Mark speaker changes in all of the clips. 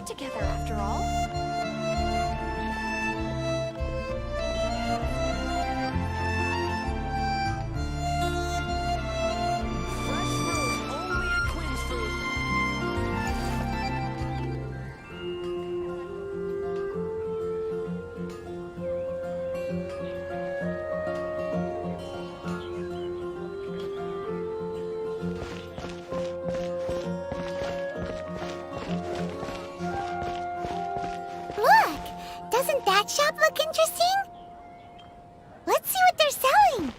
Speaker 1: work together after all.
Speaker 2: Fresh fruit, only at Quinn's Fruit.
Speaker 3: Look! Doesn't that shop look interesting? Let's see what they're selling.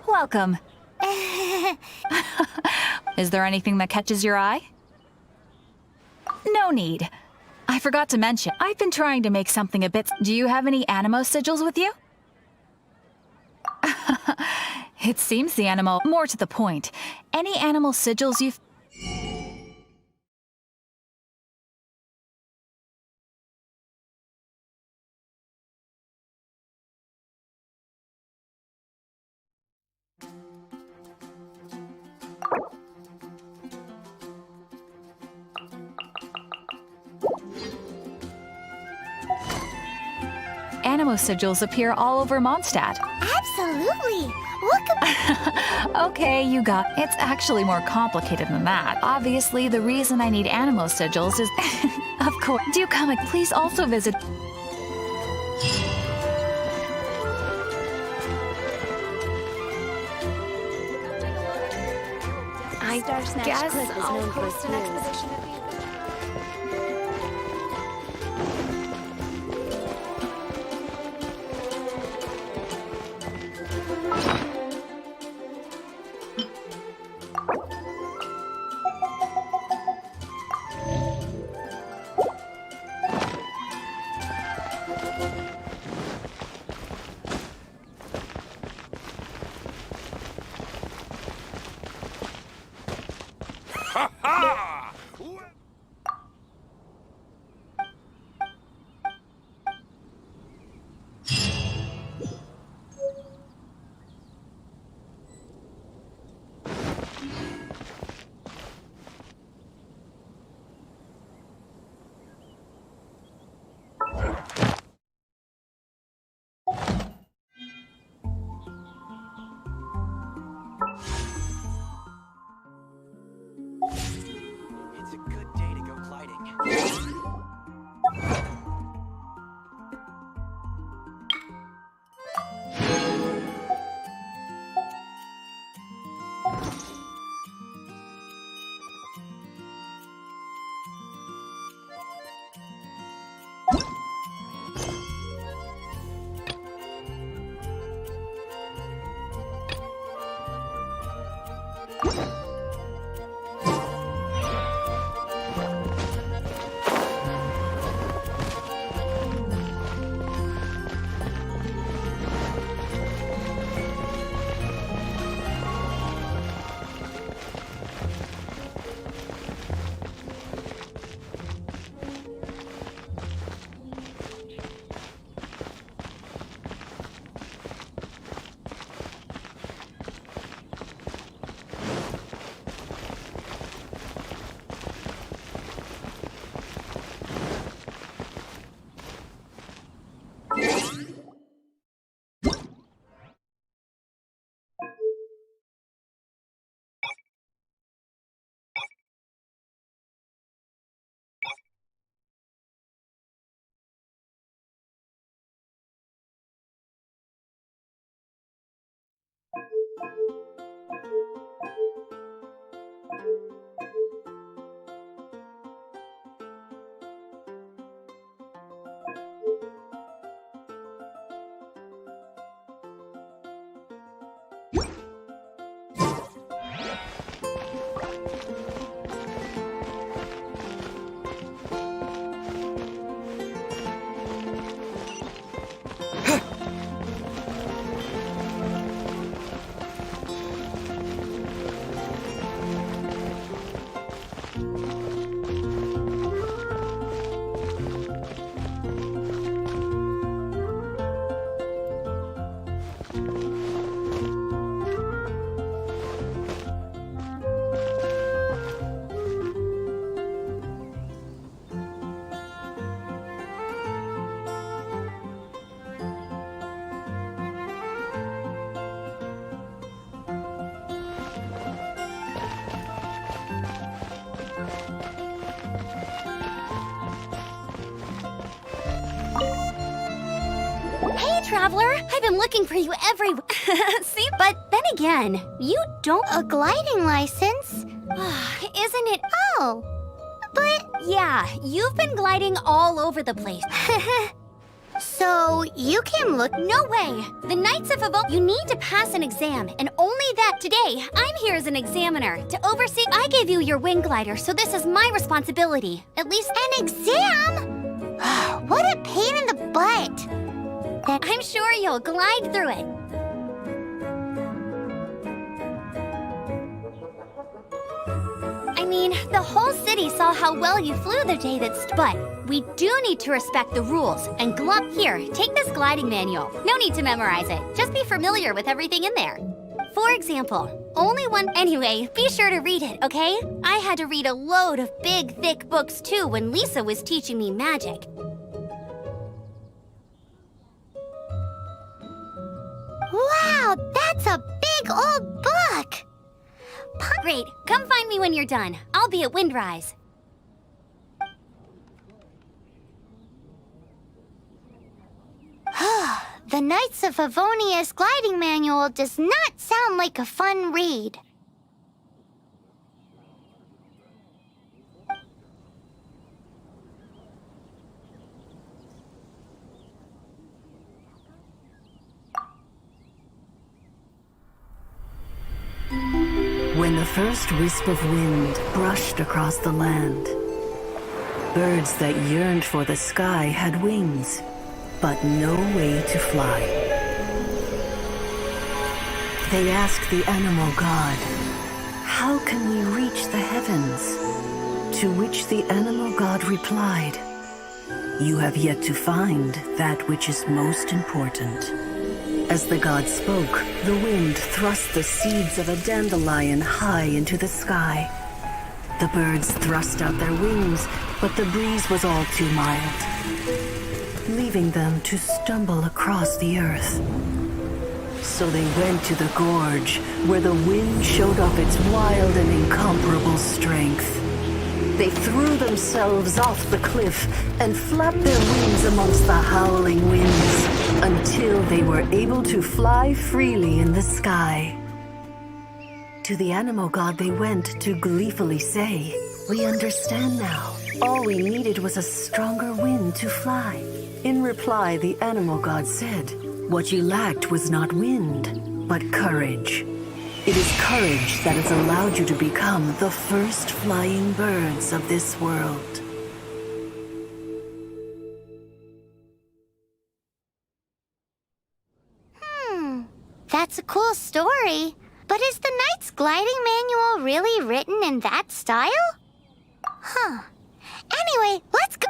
Speaker 4: Welcome. Is there anything that catches your eye? No need. I forgot to mention, I've been trying to make something a bit... Do you have any Animo sigils with you? It seems the animal... More to the point, any animal sigils you've... Animo sigils appear all over Mondstadt.
Speaker 3: Absolutely! Look,
Speaker 4: Okay, you got... It's actually more complicated than that. Obviously, the reason I need Animo sigils is... Of course. Do come and please also visit...
Speaker 1: I guess I'll host an expedition at the end.
Speaker 2: Ha ha! It's a good day to go gliding.
Speaker 3: traveler. I've been looking for you everywhere. See, but then again, you don't... A gliding license? Isn't it? Oh, but... Yeah, you've been gliding all over the place. So, you can look... No way! The Knights of Evo... You need to pass an exam, and only that today, I'm here as an examiner to oversee... I gave you your wing glider, so this is my responsibility. At least... An exam? What a pain in the butt! I'm sure you'll glide through it. I mean, the whole city saw how well you flew the day but we do need to respect the rules and Here, take this gliding manual. No need to memorize it. Just be familiar with everything in there. For example, only one... Anyway, be sure to read it, okay? I had to read a load of big, thick books too when Lisa was teaching me magic. Wow, that's a big old book! Great, come find me when you're done. I'll be at Windrise. The Knights of Favonia's gliding manual does not sound like a fun read.
Speaker 5: When the first wisp of wind brushed across the land, birds that yearned for the sky had wings, but no way to fly. They asked the animal god, "How can we reach the heavens?" To which the animal god replied, "You have yet to find that which is most important." As the god spoke, the wind thrust the seeds of a dandelion high into the sky. The birds thrust out their wings, but the breeze was all too mild, leaving them to stumble across the earth. So they went to the gorge, where the wind showed off its wild and incomparable strength. They threw themselves off the cliff and flapped their wings amongst the howling winds until they were able to fly freely in the sky. To the animal god they went to gleefully say, "We understand now. All we needed was a stronger wind to fly." In reply, the animal god said, "What you lacked was not wind, but courage. It is courage that has allowed you to become the first flying birds of this world."
Speaker 3: That's a cool story. But is the Knight's gliding manual really written in that style? Huh. Anyway, let's go.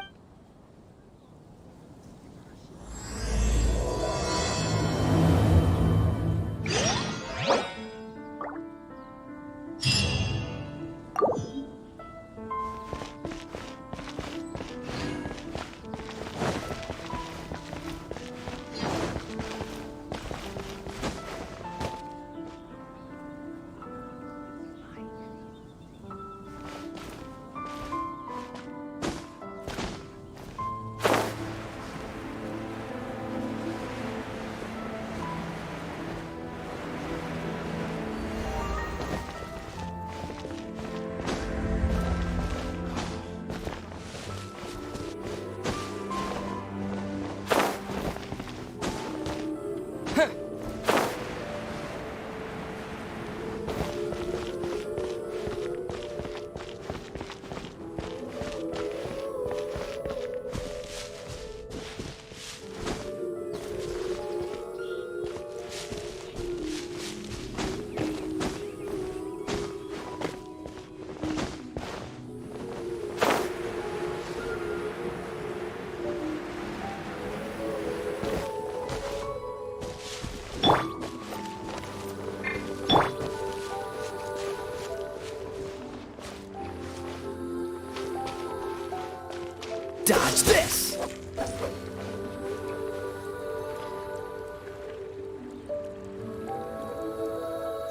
Speaker 2: Dodge this!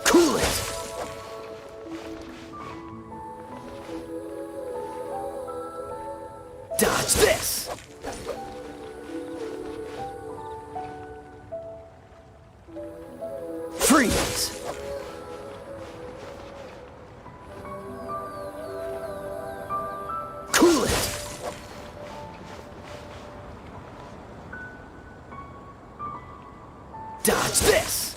Speaker 2: Cool it! Dodge this! Freeze! Cool it! Dodge this!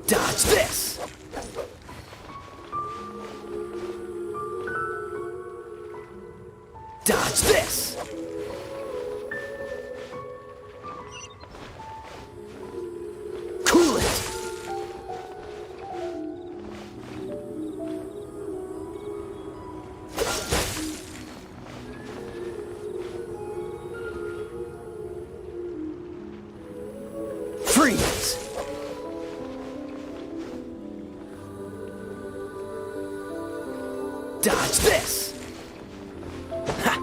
Speaker 2: Dodge this! Dodge this! Cool it! Freeze! Dodge this! Ha!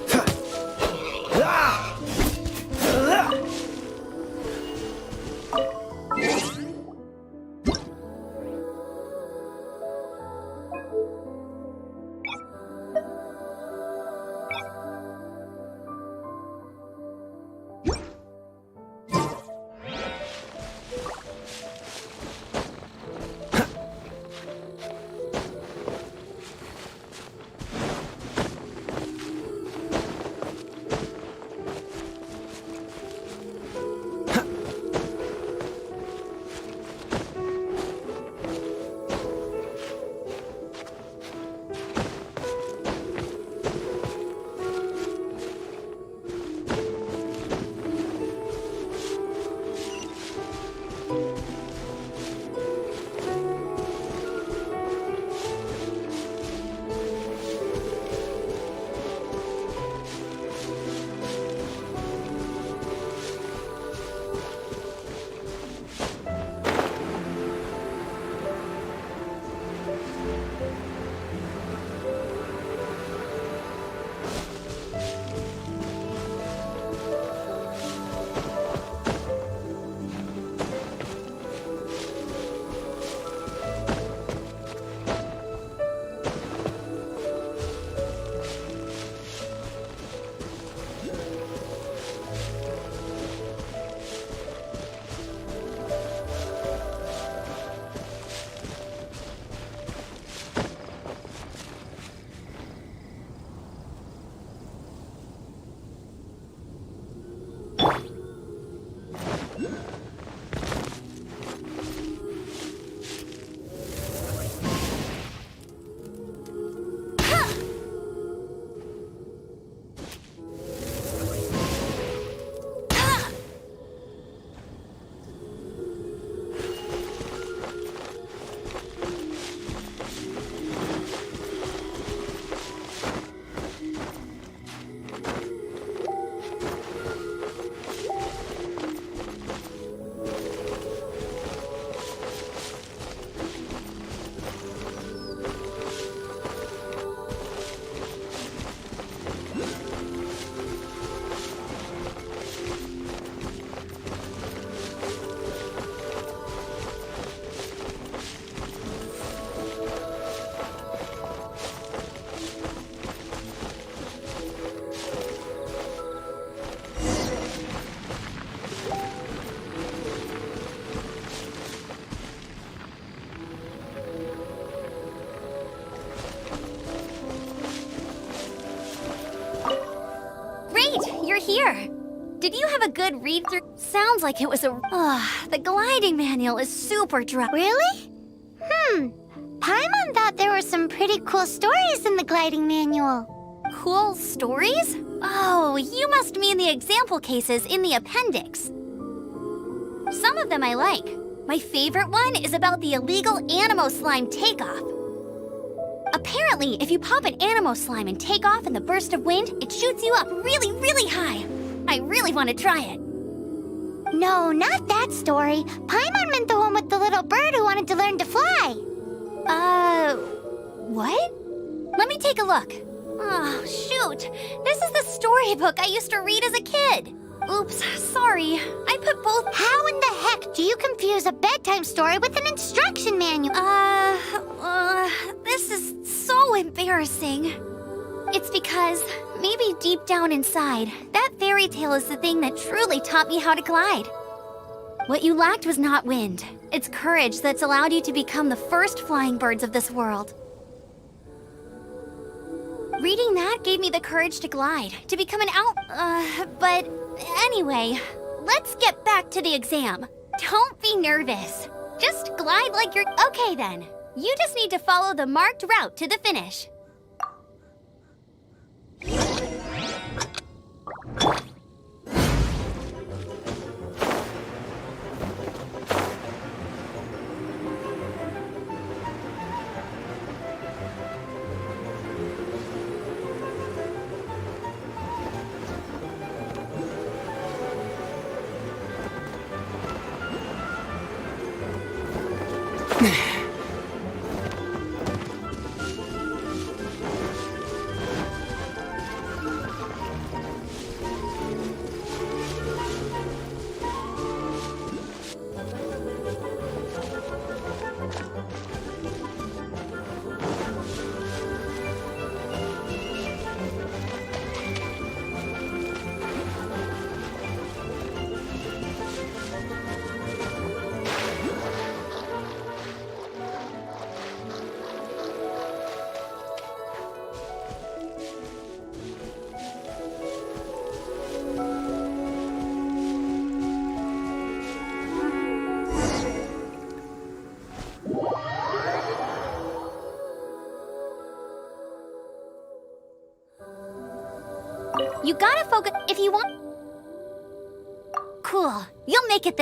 Speaker 2: Ha! Ah! Ah!
Speaker 3: You're here. Did you have a good read-through? Sounds like it was a... the gliding manual is super dry.
Speaker 1: Really? Paimon thought there were some pretty cool stories in the gliding manual.
Speaker 3: Cool stories? Oh, you must mean the example cases in the appendix. Some of them I like. My favorite one is about the illegal Animo slime takeoff. Apparently, if you pop an Animo slime and take off in the burst of wind, it shoots you up really, really high. I really want to try it.
Speaker 1: No, not that story. Paimon meant the one with the little bird who wanted to learn to fly.
Speaker 3: What? Let me take a look. Oh, shoot. This is the storybook I used to read as a kid. Oops, sorry. I put both.
Speaker 1: How in the heck do you confuse a bedtime story with an instruction manual?
Speaker 3: This is so embarrassing. It's because maybe deep down inside, that fairy tale is the thing that truly taught me how to glide. What you lacked was not wind. It's courage that's allowed you to become the first flying birds of this world. Reading that gave me the courage to glide, to become an but anyway, let's get back to the exam. Don't be nervous. Just glide like you're... Okay then, you just need to follow the marked route to the finish. You gotta focus if you want. Cool. You'll make it.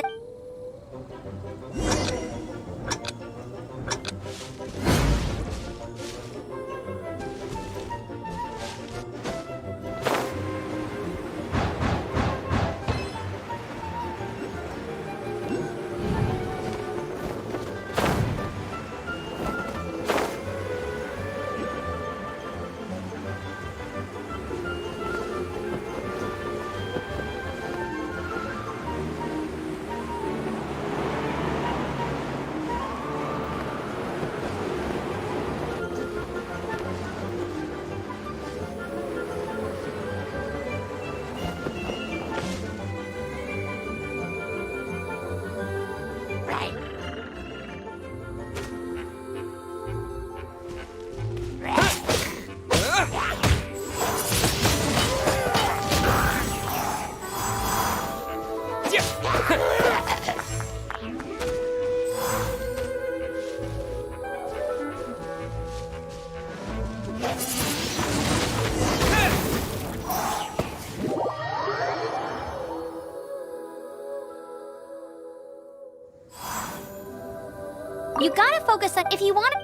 Speaker 3: You gotta focus on if you want to.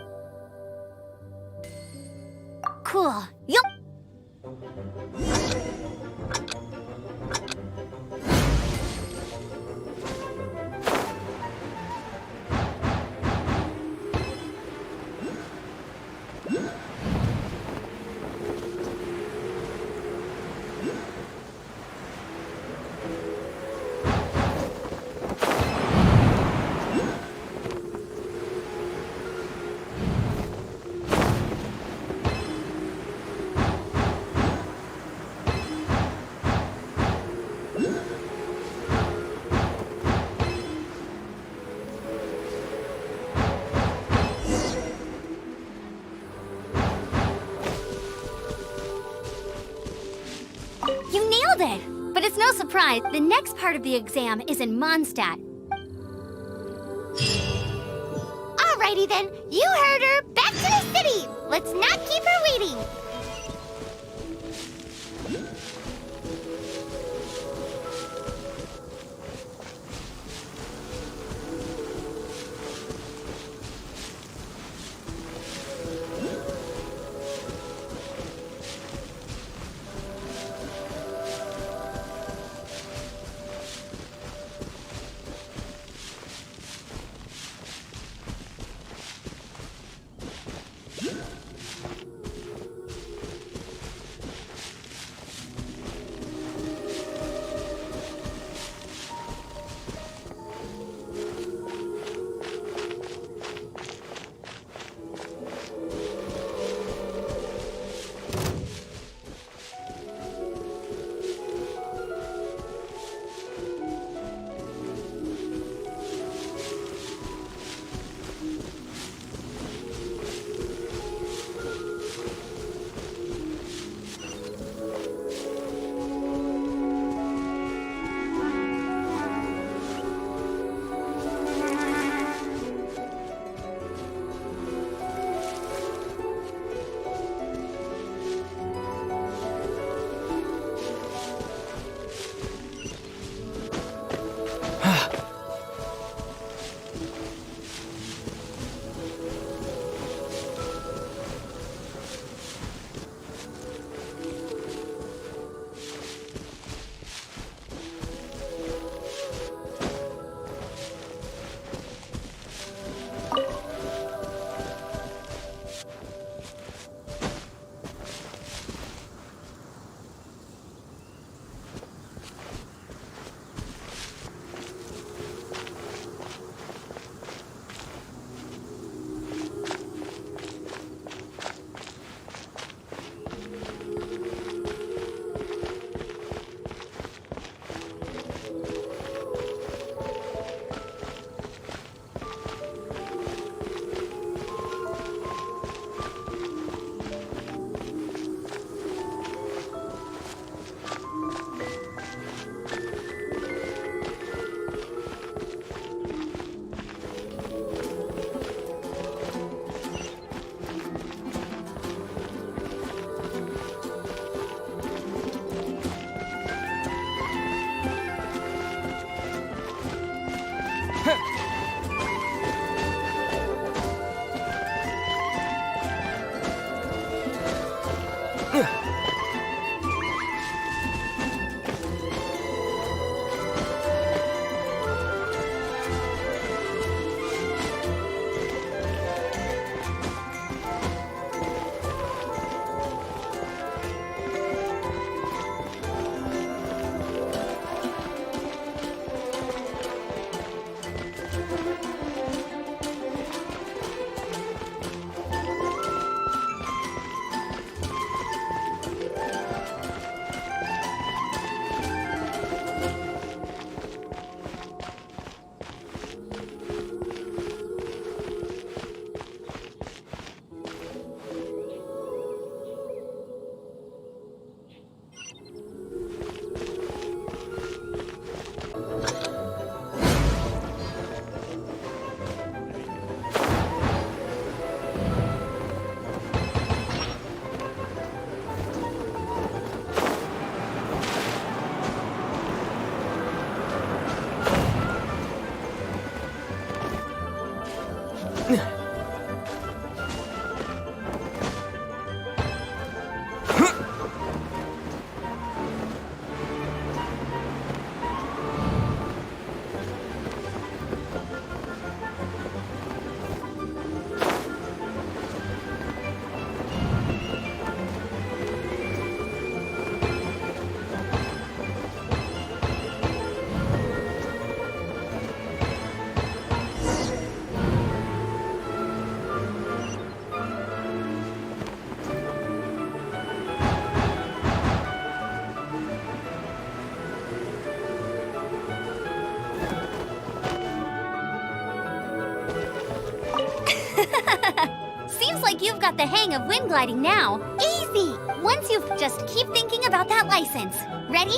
Speaker 3: Cool. You'll. You nailed it! But it's no surprise, the next part of the exam is in Mondstadt.
Speaker 1: Alrighty then, you heard her. Back to the city. Let's not keep her waiting.
Speaker 3: like you've got the hang of wind gliding now.
Speaker 1: Easy!
Speaker 3: Once you've just keep thinking about that license. Ready?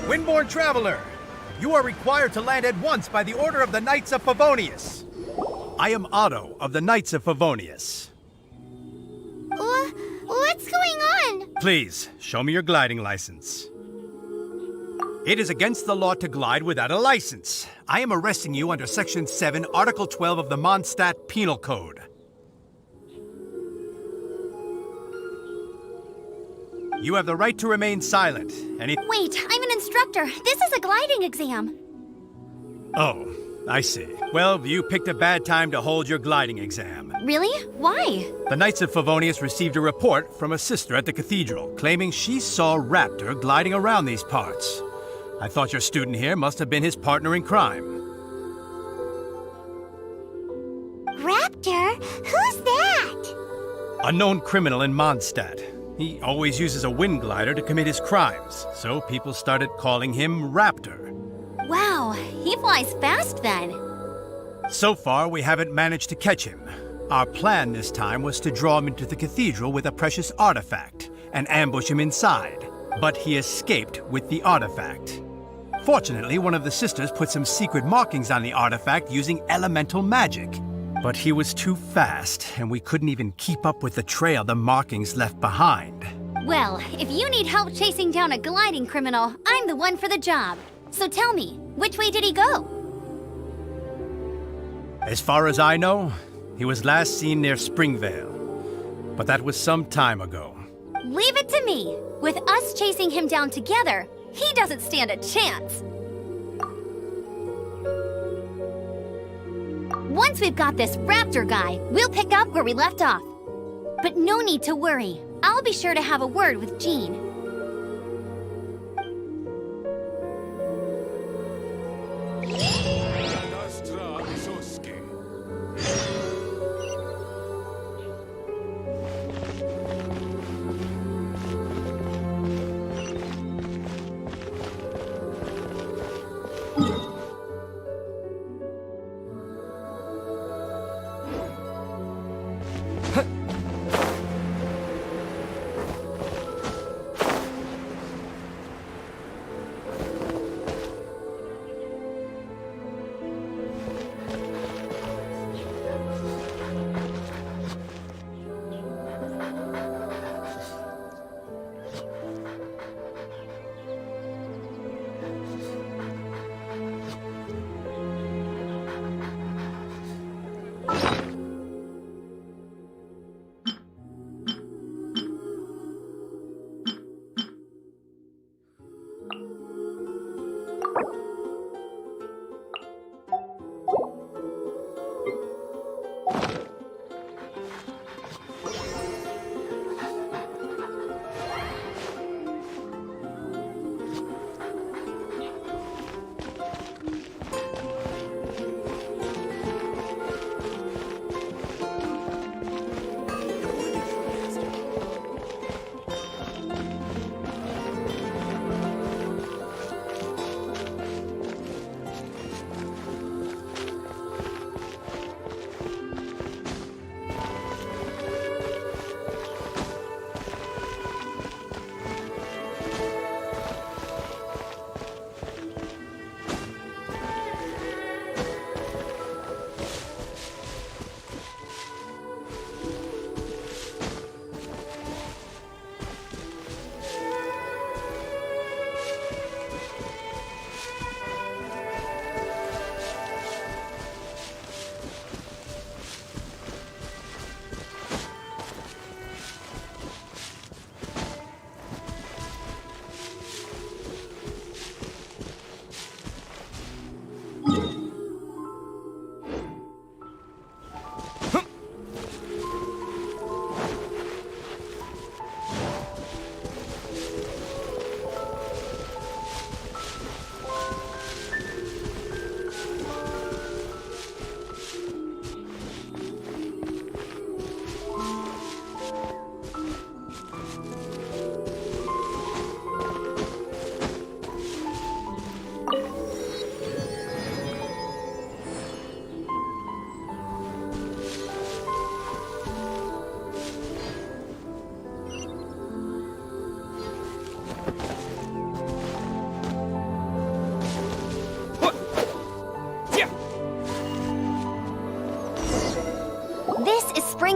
Speaker 6: Windborne Traveler, you are required to land at once by the order of the Knights of Favonius. I am Otto of the Knights of Favonius.
Speaker 1: What's going on?
Speaker 6: Please, show me your gliding license. It is against the law to glide without a license. I am arresting you under Section 7, Article 12 of the Mondstadt Penal Code. You have the right to remain silent.
Speaker 3: Wait, I'm an instructor. This is a gliding exam.
Speaker 6: Oh, I see. Well, you picked a bad time to hold your gliding exam.
Speaker 3: Really? Why?
Speaker 6: The Knights of Favonius received a report from a sister at the cathedral claiming she saw Raptor gliding around these parts. I thought your student here must have been his partner in crime.
Speaker 1: Raptor? Who's that?
Speaker 6: A known criminal in Mondstadt. He always uses a wind glider to commit his crimes, so people started calling him Raptor.
Speaker 3: Wow, he flies fast then.
Speaker 6: So far, we haven't managed to catch him. Our plan this time was to draw him into the cathedral with a precious artifact and ambush him inside. But he escaped with the artifact. Fortunately, one of the sisters put some secret markings on the artifact using elemental magic. But he was too fast, and we couldn't even keep up with the trail the markings left behind.
Speaker 3: Well, if you need help chasing down a gliding criminal, I'm the one for the job. So tell me, which way did he go?
Speaker 6: As far as I know, he was last seen near Springvale. But that was some time ago.
Speaker 3: Leave it to me. With us chasing him down together, he doesn't stand a chance. Once we've got this Raptor guy, we'll pick up where we left off. But no need to worry. I'll be sure to have a word with Jean.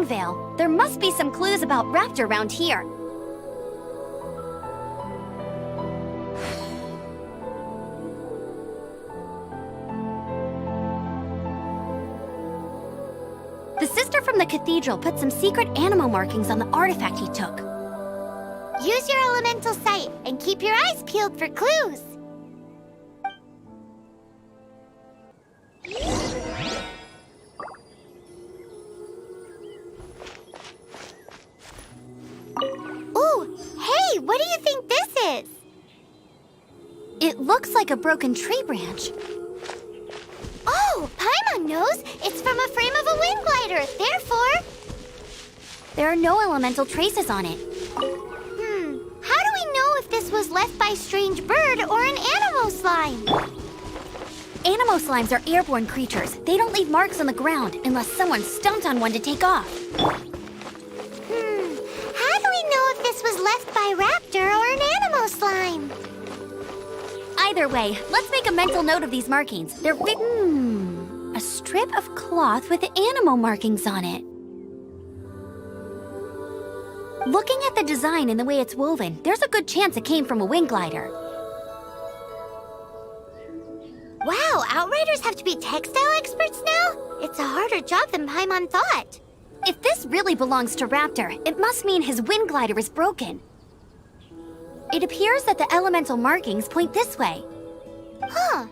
Speaker 3: Stormvale. There must be some clues about Raptor around here. The sister from the cathedral put some secret animal markings on the artifact he took.
Speaker 1: Use your elemental sight and keep your eyes peeled for clues. Ooh, hey, what do you think this is?
Speaker 3: It looks like a broken tree branch.
Speaker 1: Oh, Paimon knows. It's from a frame of a wind glider. Therefore,
Speaker 3: There are no elemental traces on it.
Speaker 1: how do we know if this was left by a strange bird or an animal slime?
Speaker 3: Animo slimes are airborne creatures. They don't leave marks on the ground unless someone stomped on one to take off.
Speaker 1: How do we know if this was left by raptor or an animal slime?
Speaker 3: Either way, let's make a mental note of these markings. They're a strip of cloth with animal markings on it. Looking at the design and the way it's woven, there's a good chance it came from a wing glider.
Speaker 1: Wow, Outriders have to be textile experts now? It's a harder job than Paimon thought.
Speaker 3: If this really belongs to Raptor, it must mean his wind glider is broken. It appears that the elemental markings point this way.
Speaker 1: Huh.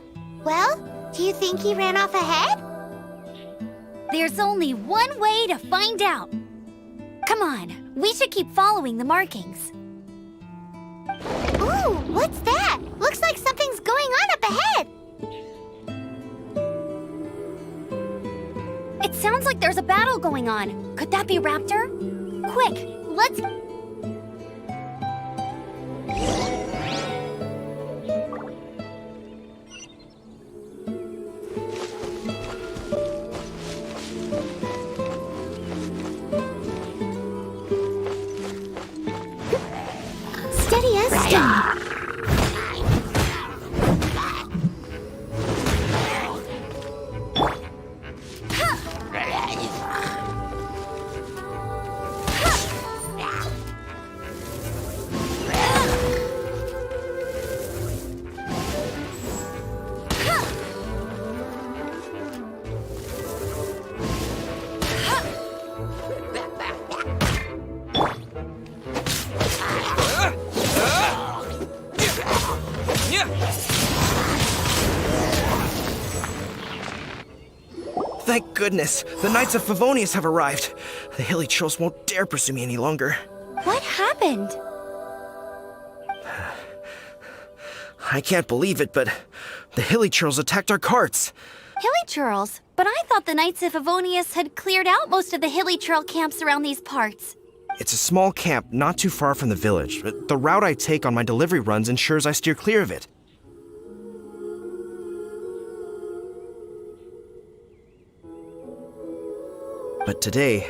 Speaker 1: Well, do you think he ran off ahead?
Speaker 3: There's only one way to find out. Come on, we should keep following the markings.
Speaker 1: Ooh, what's that? Looks like something's going on up ahead.
Speaker 3: It sounds like there's a battle going on. Could that be Raptor? Quick, let's...
Speaker 1: Steady as stone.
Speaker 7: Thank goodness, the Knights of Favonius have arrived. The hilly trolls won't dare pursue me any longer.
Speaker 3: What happened?
Speaker 7: I can't believe it, but the hilly trolls attacked our carts.
Speaker 3: Hilly churls? But I thought the Knights of Favonius had cleared out most of the hilly churl camps around these parts.
Speaker 7: It's a small camp not too far from the village, but the route I take on my delivery runs ensures I steer clear of it. But today,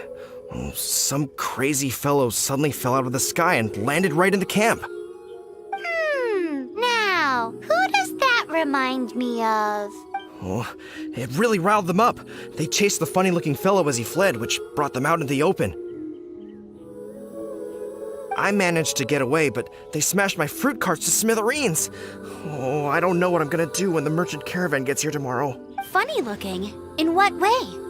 Speaker 7: some crazy fellow suddenly fell out of the sky and landed right in the camp.
Speaker 1: Now, who does that remind me of?
Speaker 7: Oh, it really riled them up. They chased the funny-looking fellow as he fled, which brought them out into the open. I managed to get away, but they smashed my fruit carts to smithereens. Oh, I don't know what I'm gonna do when the merchant caravan gets here tomorrow.
Speaker 3: Funny looking. In what way?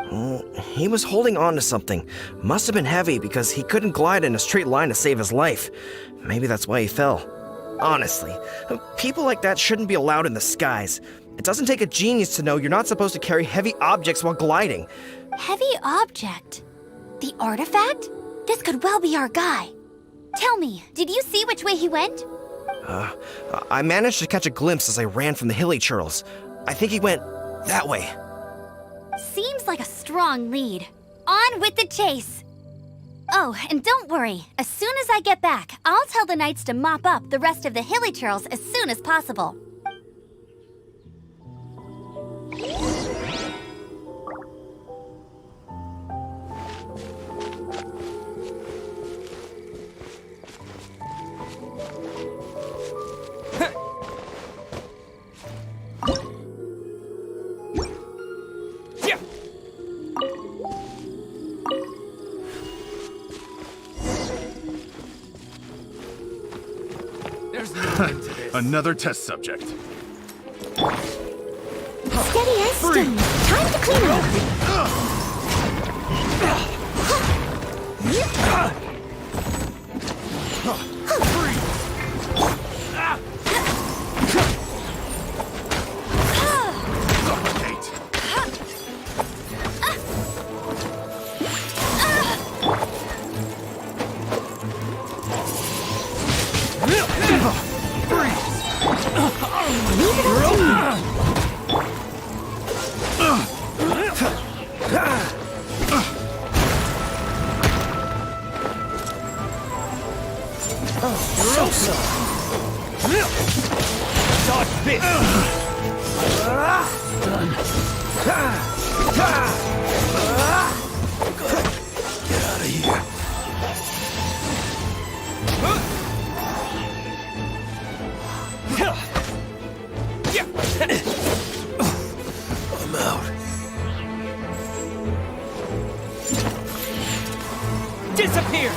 Speaker 7: Oh, he was holding on to something. Must have been heavy because he couldn't glide in a straight line to save his life. Maybe that's why he fell. Honestly, people like that shouldn't be allowed in the skies. It doesn't take a genius to know you're not supposed to carry heavy objects while gliding.
Speaker 3: Heavy object? The artifact? This could well be our guy. Tell me, did you see which way he went?
Speaker 7: I managed to catch a glimpse as I ran from the hilly churls. I think he went that way.
Speaker 3: Seems like a strong lead. On with the chase! Oh, and don't worry. As soon as I get back, I'll tell the knights to mop up the rest of the hilly churls as soon as possible.
Speaker 2: There's no end to this.
Speaker 8: Another test subject.
Speaker 1: Steady as stone. Time to clean up.
Speaker 8: Suffocate.
Speaker 2: Dodge this.
Speaker 8: Get out of here. I'm out.
Speaker 2: Disappear.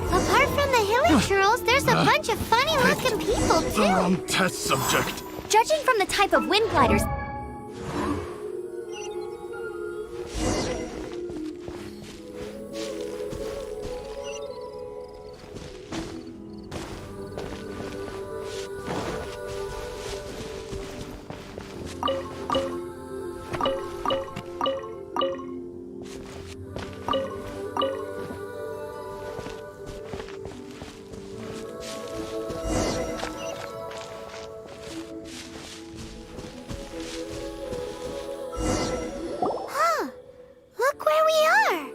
Speaker 1: Apart from the hilly churls, there's a bunch of funny-looking people,
Speaker 8: The
Speaker 1: too.
Speaker 8: wrong test subject.
Speaker 3: Judging from the type of wind gliders,
Speaker 1: Look where we are.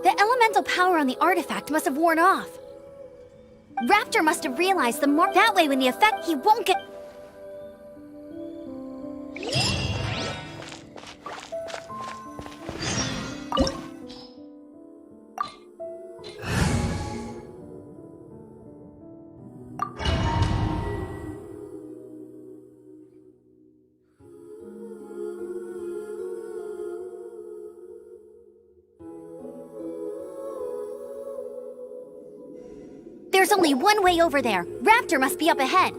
Speaker 3: the elemental power on the artifact must have worn off. Raptor must have realized the more that way when the effect he won't get. There's only one way over there. Raptor must be up ahead.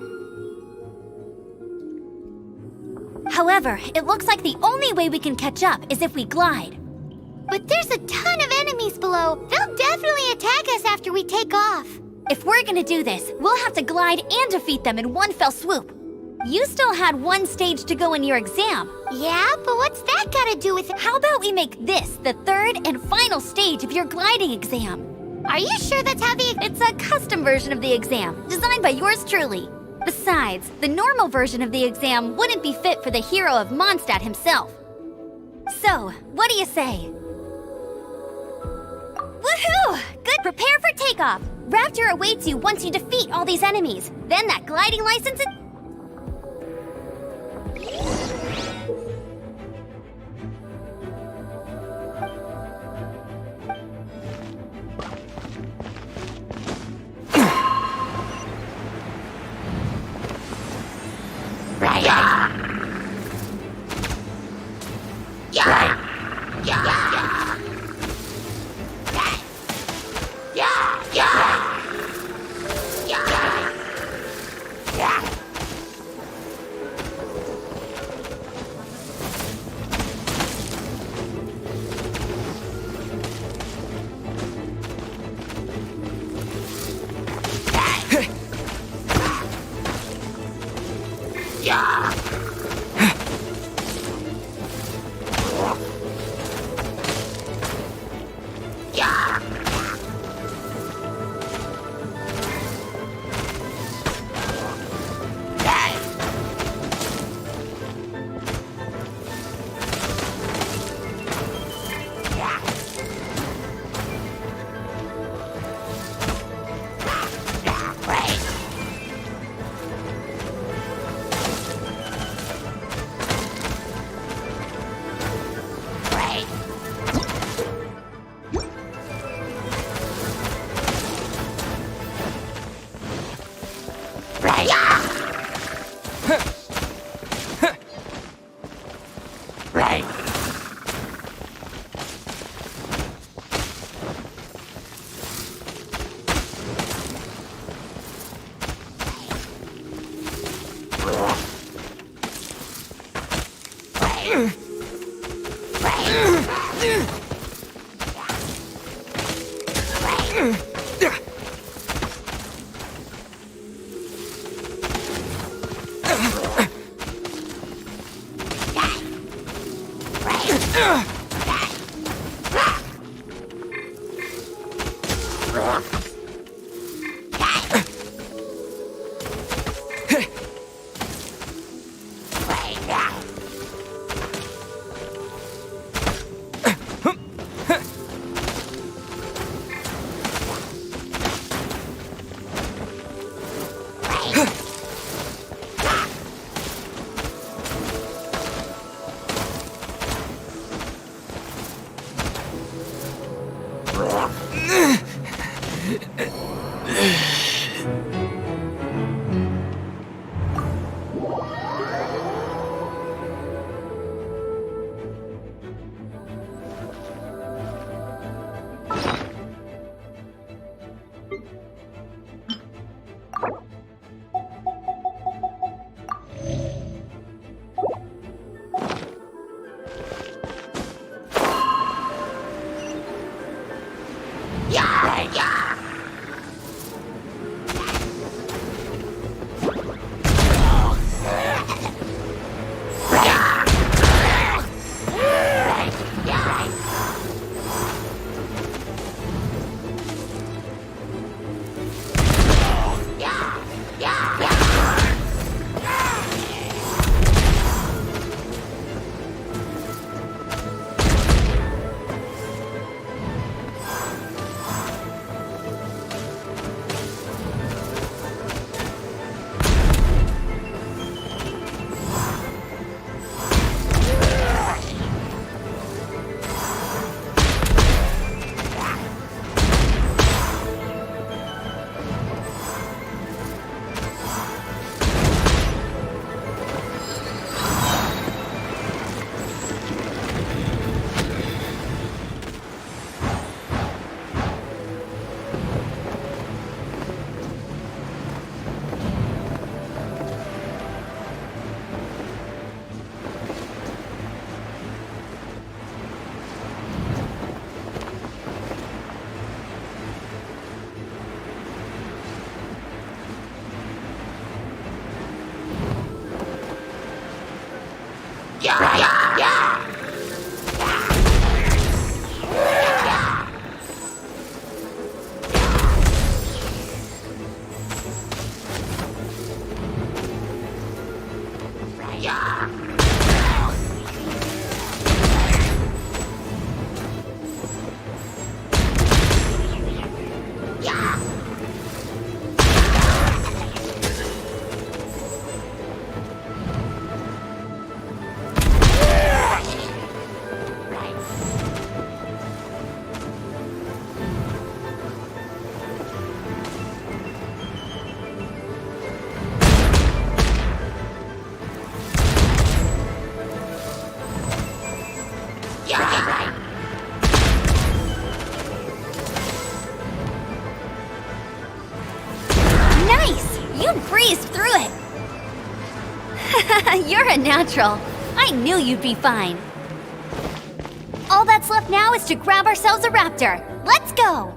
Speaker 3: However, it looks like the only way we can catch up is if we glide.
Speaker 1: But there's a ton of enemies below. They'll definitely attack us after we take off.
Speaker 3: If we're gonna do this, we'll have to glide and defeat them in one fell swoop. You still had one stage to go in your exam.
Speaker 1: Yeah, but what's that gotta do with it?
Speaker 3: How about we make this the third and final stage of your gliding exam?
Speaker 1: Are you sure that's how the...
Speaker 3: It's a custom version of the exam, designed by yours truly. Besides, the normal version of the exam wouldn't be fit for the hero of Mondstadt himself. So, what do you say? Woohoo! Good! Prepare for takeoff! Raptor awaits you once you defeat all these enemies. Then that gliding license is... Nice! You breezed through it! You're a natural. I knew you'd be fine. All that's left now is to grab ourselves a raptor. Let's go!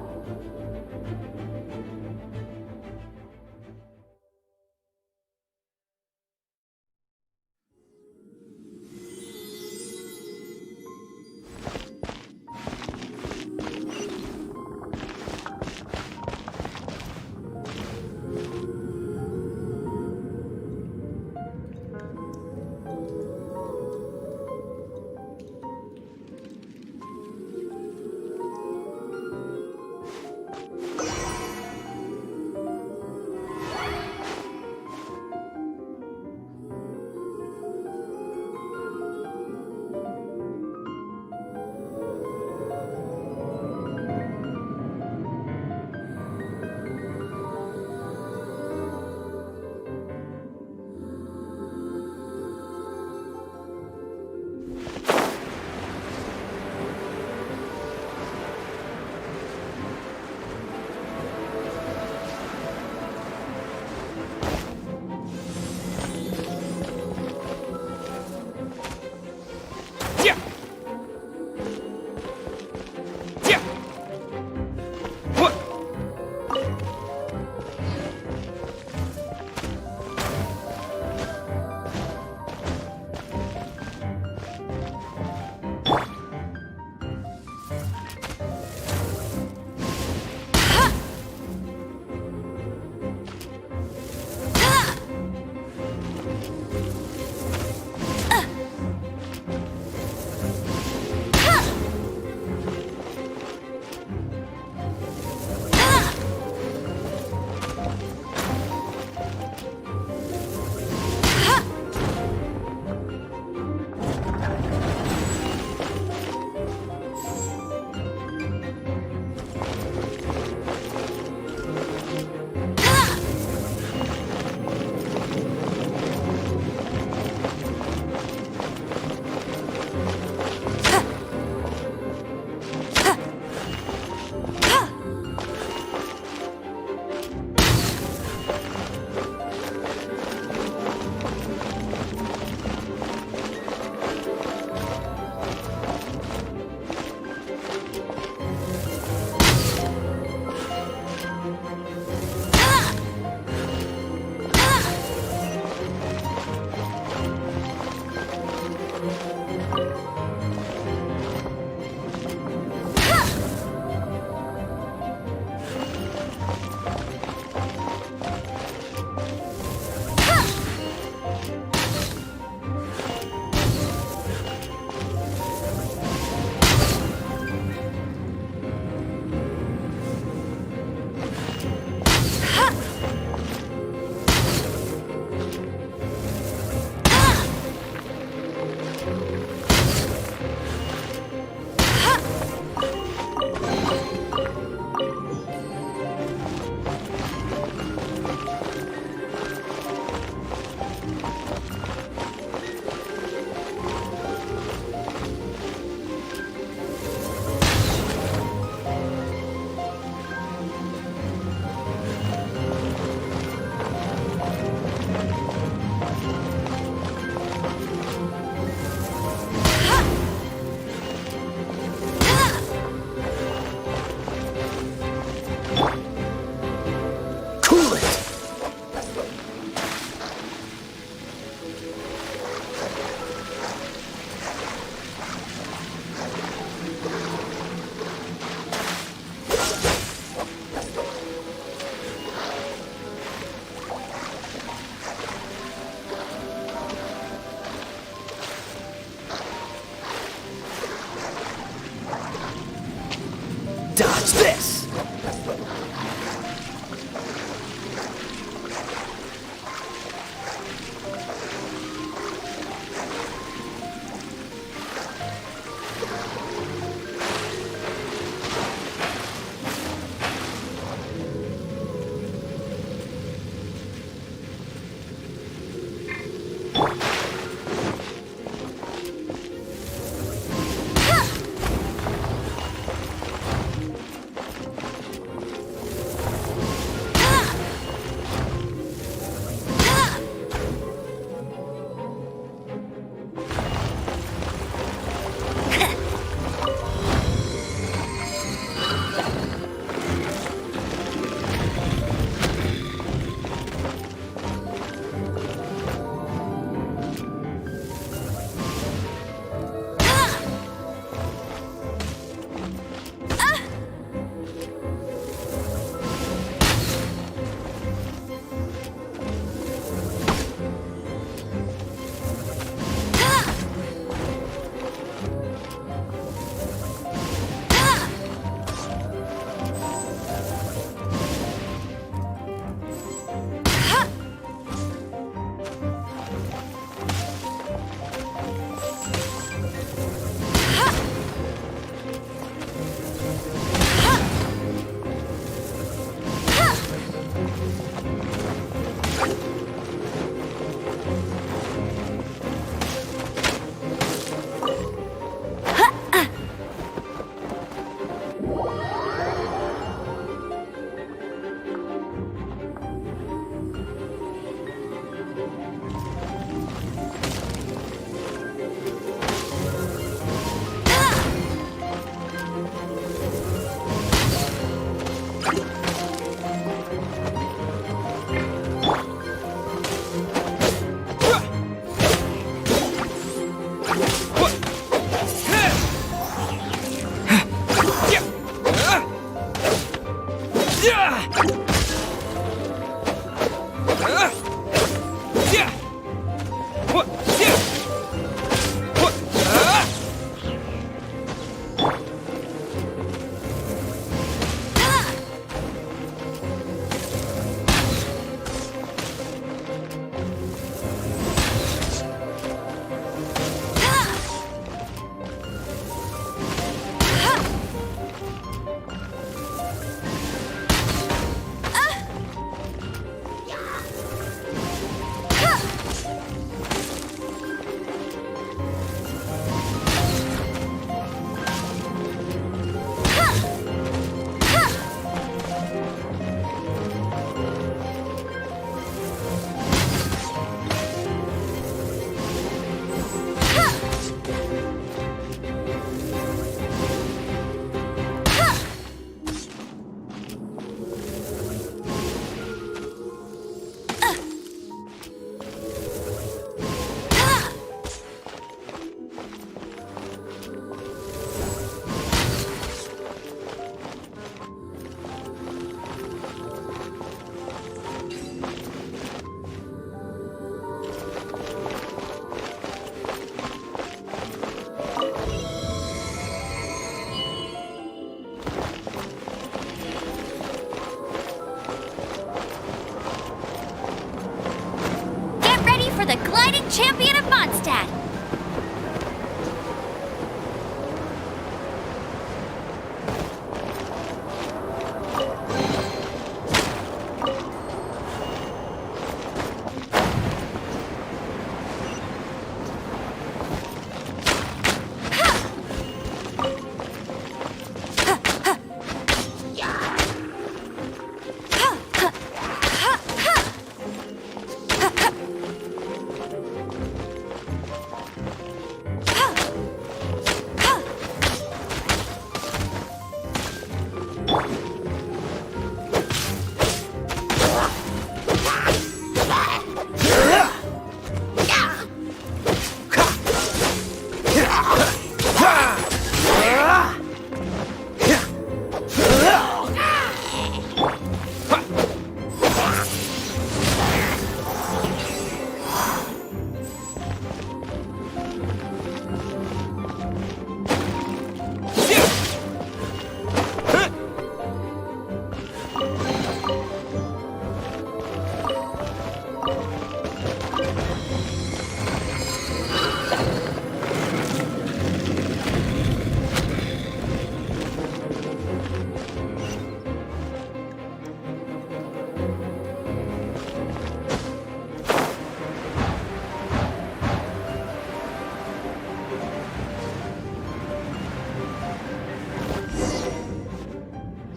Speaker 7: Dodge this!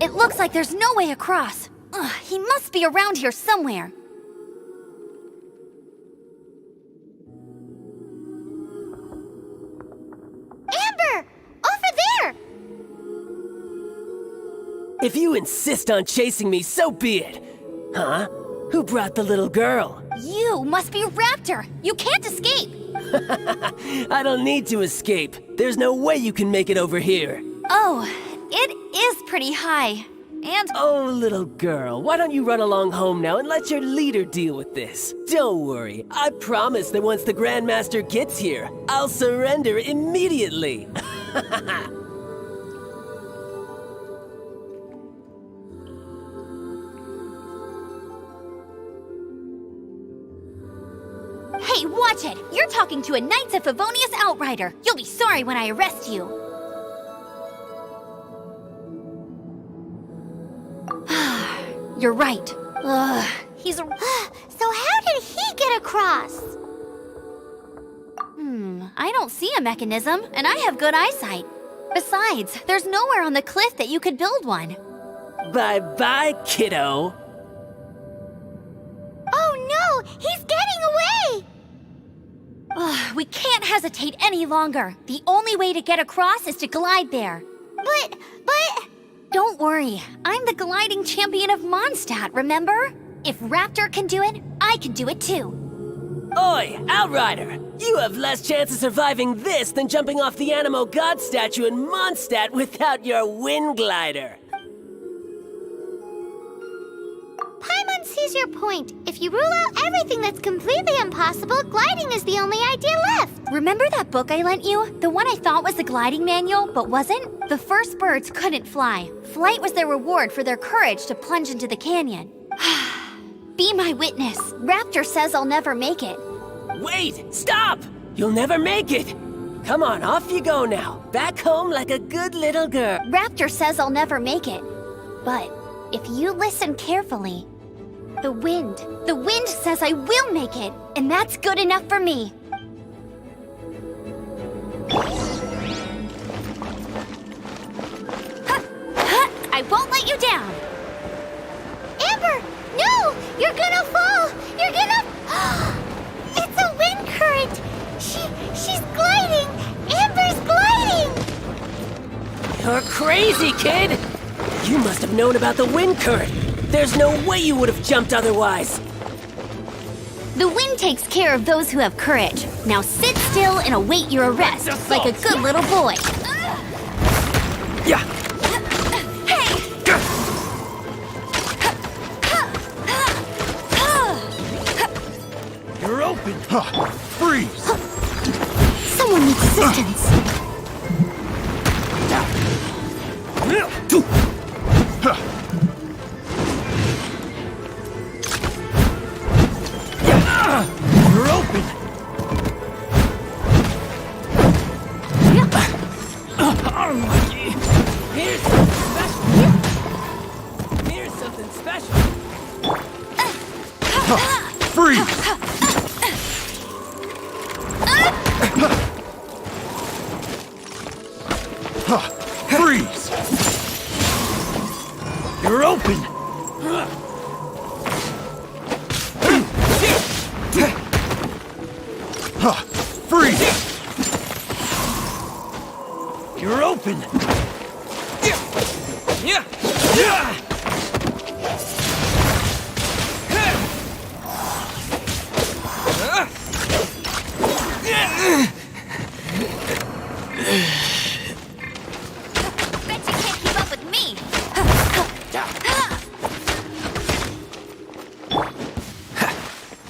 Speaker 3: It looks like there's no way across. Ugh, he must be around here somewhere.
Speaker 1: Amber! Over there!
Speaker 2: If you insist on chasing me, so be it. Huh? Who brought the little girl?
Speaker 3: You must be Raptor. You can't escape.
Speaker 2: I don't need to escape. There's no way you can make it over here.
Speaker 3: Oh, it is pretty high. And
Speaker 2: Oh, little girl, why don't you run along home now and let your leader deal with this? Don't worry, I promise that once the Grandmaster gets here, I'll surrender immediately.
Speaker 3: hey, watch it. You're talking to a Knights of Favonius outrider. You'll be sorry when I arrest you. You're right. Ugh, he's a...
Speaker 1: So how did he get across?
Speaker 3: I don't see a mechanism, and I have good eyesight. Besides, there's nowhere on the cliff that you could build one.
Speaker 2: Bye-bye, kiddo.
Speaker 1: Oh no! He's getting away!
Speaker 3: Ugh, we can't hesitate any longer. The only way to get across is to glide there.
Speaker 1: But...
Speaker 3: Don't worry, I'm the gliding champion of Mondstadt, remember? If Raptor can do it, I can do it too.
Speaker 2: Oi, Outrider! You have less chance of surviving this than jumping off the Animo God statue in Mondstadt without your wind glider.
Speaker 1: Paimon sees your point. If you rule out everything that's completely impossible, gliding is the only idea left.
Speaker 3: Remember that book I lent you? The one I thought was the gliding manual, but wasn't? The first birds couldn't fly. Flight was their reward for their courage to plunge into the canyon. Be my witness. Raptor says I'll never make it.
Speaker 2: Wait! Stop! You'll never make it! Come on, off you go now. Back home like a good little girl.
Speaker 3: Raptor says I'll never make it. But if you listen carefully, the wind says I will make it, and that's good enough for me. I won't let you down.
Speaker 1: Amber! No! You're gonna fall! You're gonna... It's a wind current! She's gliding! Amber's gliding!
Speaker 2: You're crazy, kid! You must have known about the wind current. There's no way you would have jumped otherwise.
Speaker 3: The wind takes care of those who have courage. Now sit still and await your arrest, like a good little boy.
Speaker 2: Yeah.
Speaker 3: Hey!
Speaker 8: You're open. Freeze.
Speaker 3: Someone needs assistance.
Speaker 8: You're open.
Speaker 2: Here's something special.
Speaker 8: Freeze. Freeze. You're open. Freeze. You're open. Yeah. Yeah.
Speaker 3: Bet you can't keep up with me.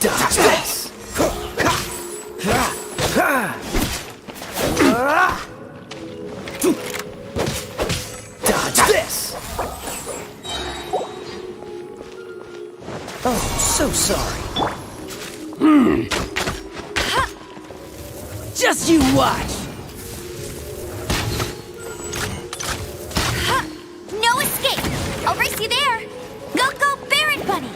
Speaker 7: Dodge this! Dodge this! Oh, so sorry.
Speaker 2: Just you watch.
Speaker 3: No escape. I'll race you there. Go, go, Barret Bunny.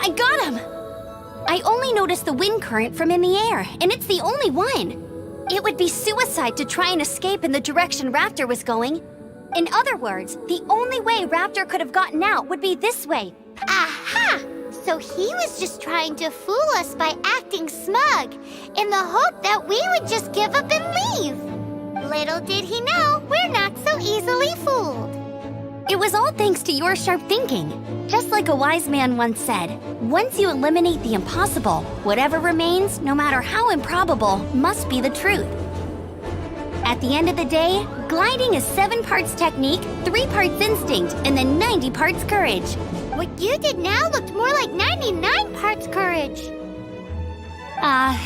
Speaker 3: I got him! I only noticed the wind current from in the air, and it's the only one. It would be suicide to try and escape in the direction Raptor was going. In other words, the only way Raptor could have gotten out would be this way.
Speaker 1: Aha! So he was just trying to fool us by acting smug, in the hope that we would just give up and leave. Little did he know, we're not so easily fooled.
Speaker 3: It was all thanks to your sharp thinking. Just like a wise man once said, once you eliminate the impossible, whatever remains, no matter how improbable, must be the truth. At the end of the day, gliding is 7 parts technique, 3 parts instinct, and then 90 parts courage.
Speaker 1: What you did now looked more like 99 parts courage.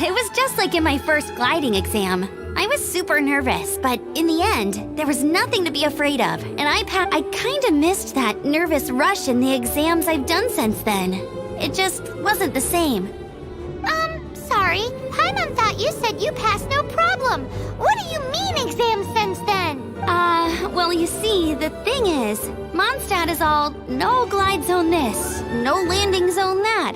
Speaker 3: It was just like in my first gliding exam. I was super nervous, but in the end, there was nothing to be afraid of, and I kinda missed that nervous rush in the exams I've done since then. It just wasn't the same.
Speaker 1: Sorry. Paimon thought you said you passed no problem. What do you mean exam since then?
Speaker 3: Well, you see, the thing is, Mondstadt is all no glide zone this, no landing zone that.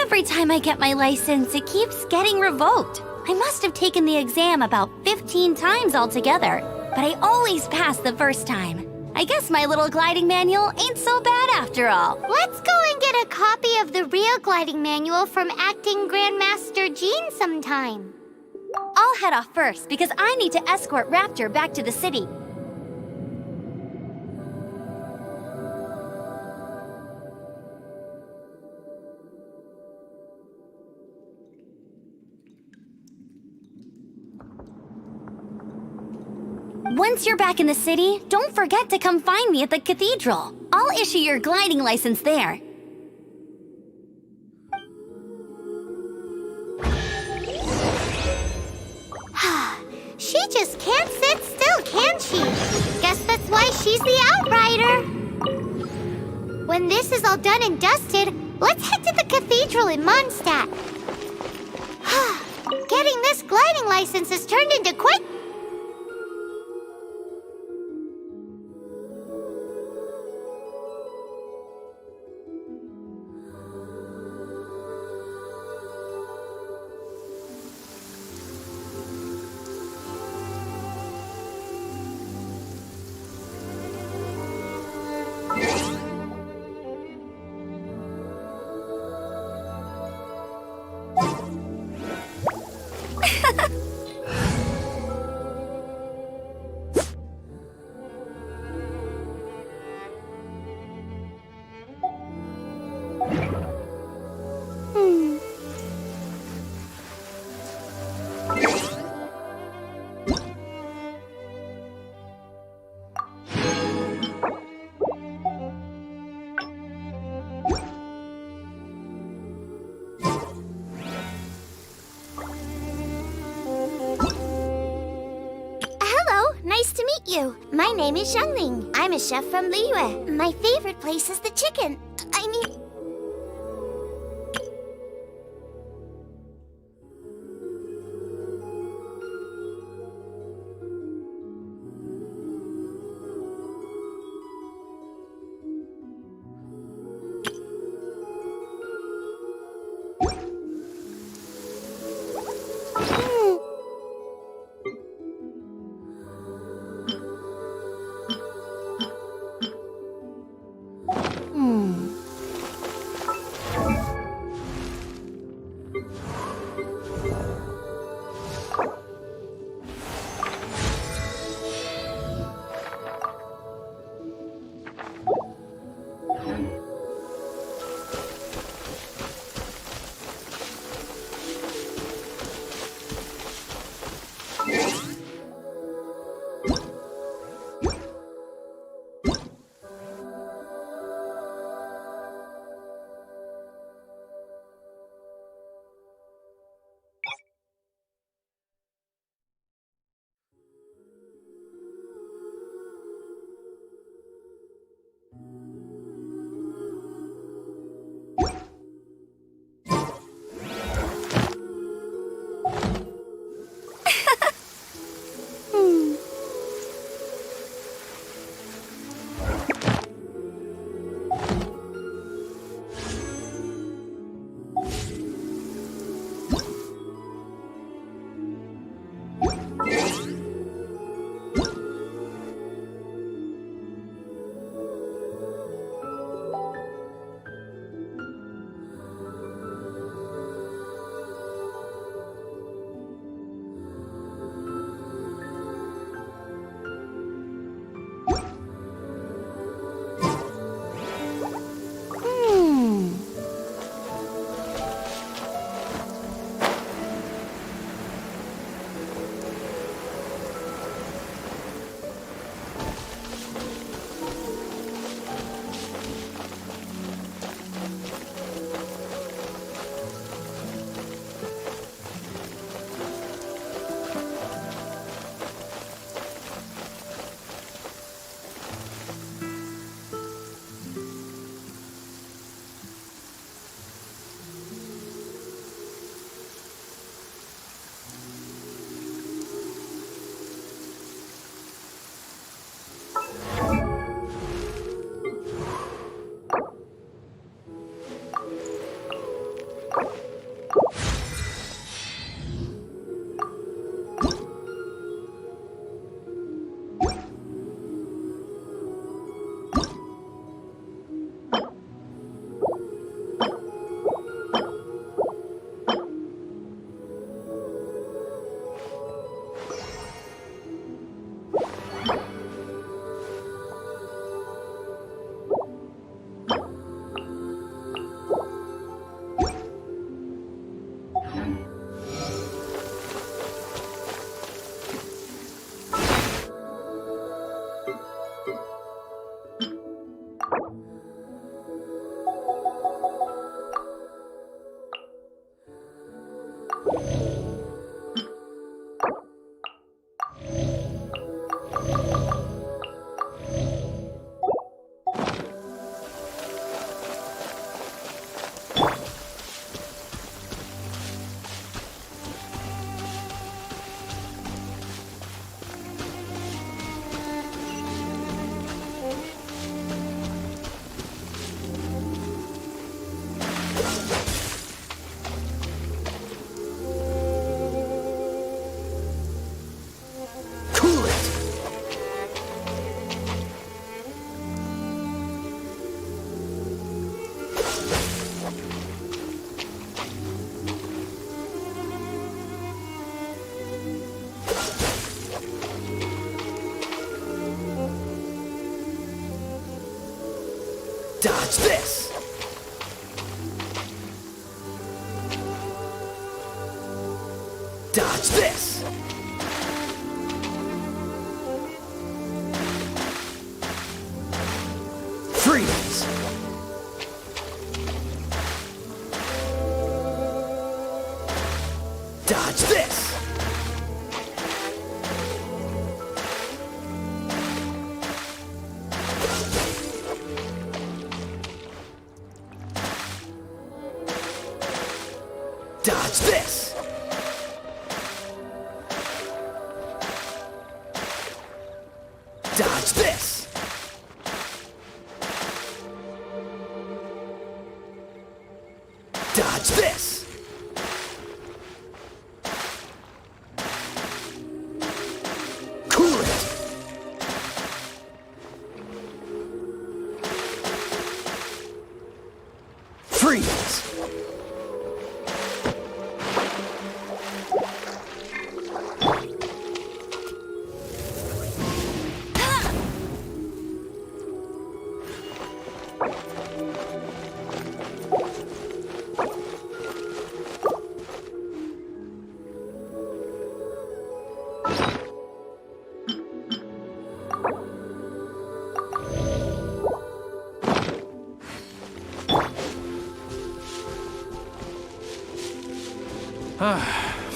Speaker 3: Every time I get my license, it keeps getting revoked. I must have taken the exam about 15 times altogether, but I always pass the first time. I guess my little gliding manual ain't so bad after all.
Speaker 1: Let's go and get a copy of the real gliding manual from Acting Grandmaster Jean sometime.
Speaker 3: I'll head off first because I need to escort Raptor back to the city. Once you're back in the city, don't forget to come find me at the cathedral. I'll issue your gliding license there.
Speaker 1: She just can't sit still, can she? Guess that's why she's the outrider. When this is all done and dusted, let's head to the cathedral in Mondstadt. Getting this gliding license has turned into quite... Nice to meet you. My name is Xiangling. I'm a chef from Liyue. My favorite place is the chicken. I mean...
Speaker 2: Dodge this! Dodge this! Freeze! Dodge this! Dodge this! Dodge this! Dodge this! Cool it! Freeze!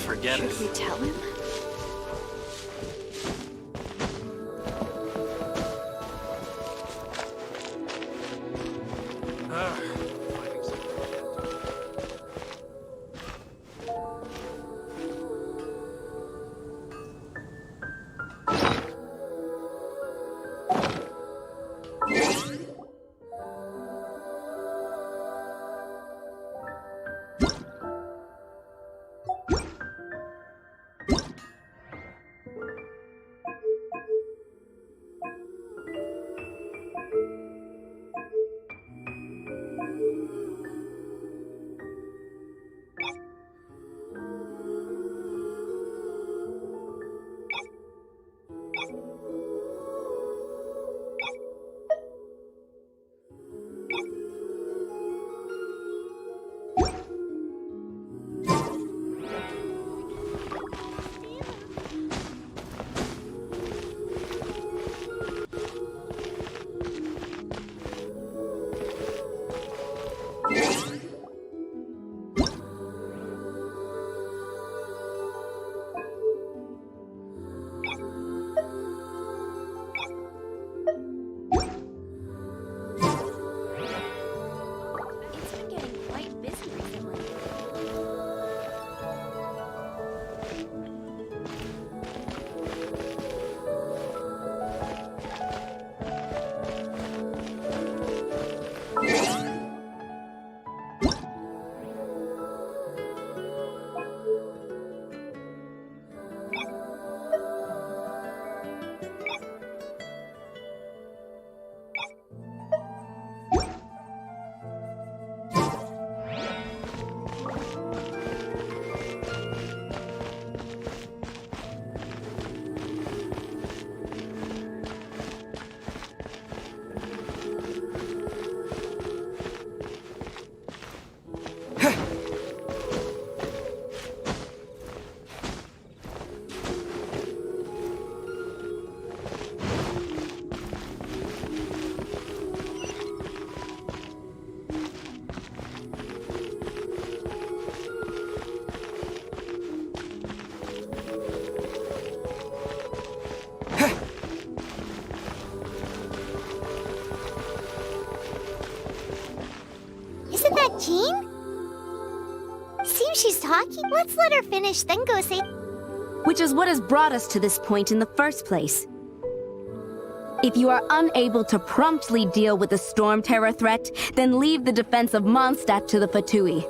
Speaker 8: Forget it.
Speaker 4: Should we tell him?
Speaker 3: It's been getting quite busy recently.
Speaker 1: Isn't that Jean? Seems she's talking. Let's let her finish, then go say.
Speaker 9: Which is what has brought us to this point in the first place. If you are unable to promptly deal with the Storm Terror threat, then leave the defense of Mondstadt to the Fatui.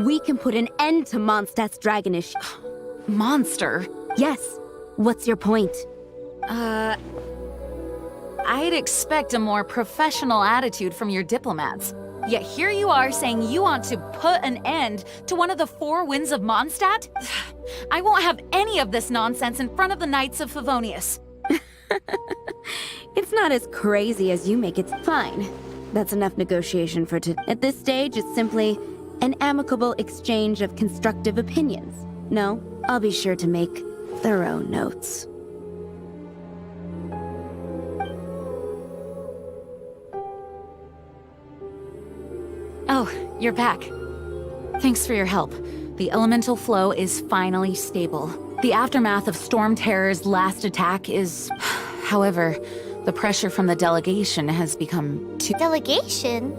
Speaker 9: We can put an end to Mondstadt's dragonish...
Speaker 4: Monster?
Speaker 9: Yes. What's your point?
Speaker 4: I'd expect a more professional attitude from your diplomats. Yet here you are saying you want to put an end to one of the four winds of Mondstadt? I won't have any of this nonsense in front of the Knights of Favonius.
Speaker 9: It's not as crazy as you make it. Fine. That's enough negotiation for today. At this stage, it's simply an amicable exchange of constructive opinions. No, I'll be sure to make thorough notes.
Speaker 4: Oh, you're back. Thanks for your help. The elemental flow is finally stable. The aftermath of Storm Terror's last attack is... However, the pressure from the delegation has become too...
Speaker 1: Delegation?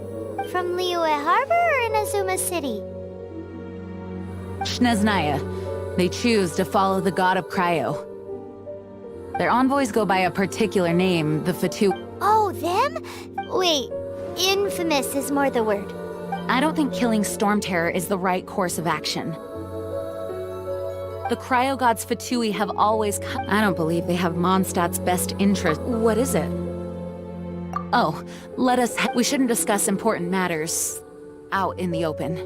Speaker 1: From Liyue Harbor or Inazuma City?
Speaker 4: Snezhnaya. They choose to follow the god of Cryo. Their envoys go by a particular name, the Fatu...
Speaker 1: Oh, them? Wait, infamous is more the word.
Speaker 4: I don't think killing Storm Terror is the right course of action. The Cryo Gods Fatui have always I don't believe they have Mondstadt's best interest. What is it? Oh, we shouldn't discuss important matters out in the open.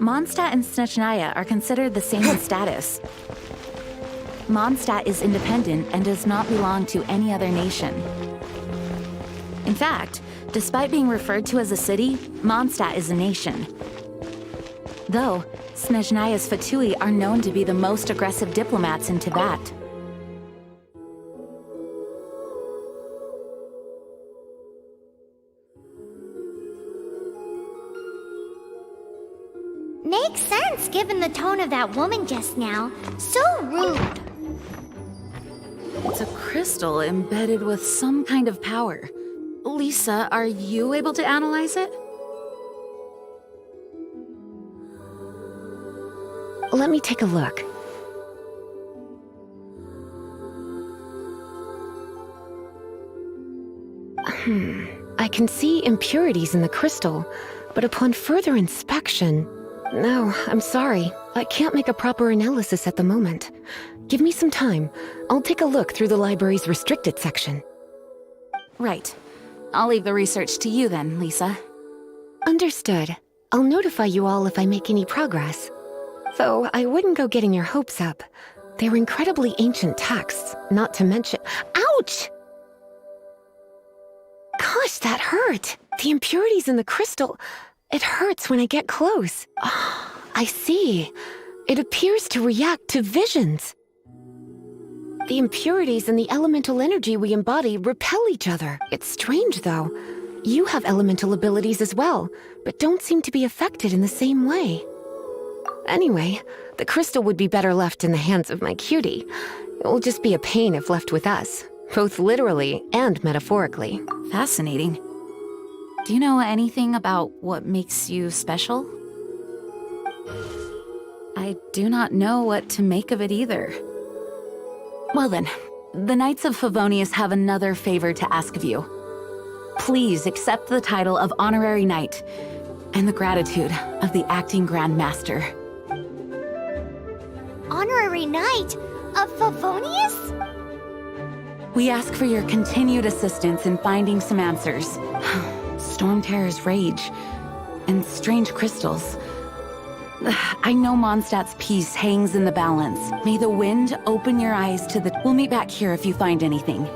Speaker 4: Mondstadt and Snezhnaya are considered the same in status. Mondstadt is independent and does not belong to any other nation. In fact, despite being referred to as a city, Mondstadt is a nation. Though, Snezhnaya's Fatui are known to be the most aggressive diplomats in Tibet.
Speaker 1: Makes sense given the tone of that woman just now. So rude.
Speaker 4: It's a crystal embedded with some kind of power. Lisa, are you able to analyze it?
Speaker 10: Let me take a look. I can see impurities in the crystal, but upon further inspection... No, I'm sorry. I can't make a proper analysis at the moment. Give me some time. I'll take a look through the library's restricted section.
Speaker 4: Right. I'll leave the research to you then, Lisa.
Speaker 10: Understood. I'll notify you all if I make any progress. Though I wouldn't go getting your hopes up. They're incredibly ancient texts, not to mention— Ouch! Gosh, that hurt! The impurities in the crystal— It hurts when I get close. Oh, I see. It appears to react to visions. The impurities and the elemental energy we embody repel each other. It's strange, though. You have elemental abilities as well, but don't seem to be affected in the same way. Anyway, the crystal would be better left in the hands of my cutie. It will just be a pain if left with us, both literally and metaphorically.
Speaker 4: Fascinating. Do you know anything about what makes you special? I do not know what to make of it either. Well then, the Knights of Favonius have another favor to ask of you. Please accept the title of Honorary Knight and the gratitude of the Acting Grand Master.
Speaker 1: Honorary Knight of Favonius?
Speaker 4: We ask for your continued assistance in finding some answers. Storm Terror's rage, and strange crystals. I know Mondstadt's peace hangs in the balance. May the wind open your eyes to the... We'll meet back here if you find anything.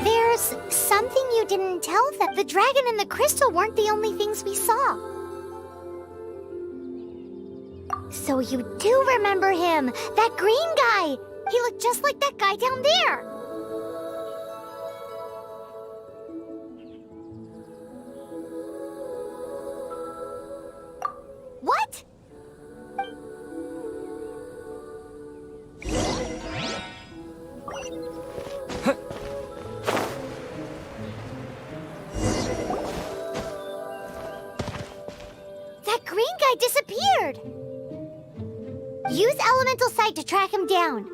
Speaker 1: There's something you didn't tell them. The dragon and the crystal weren't the only things we saw. So you do remember him, that green guy. He looked just like that guy down there. disappeared. Use elemental sight to track him down.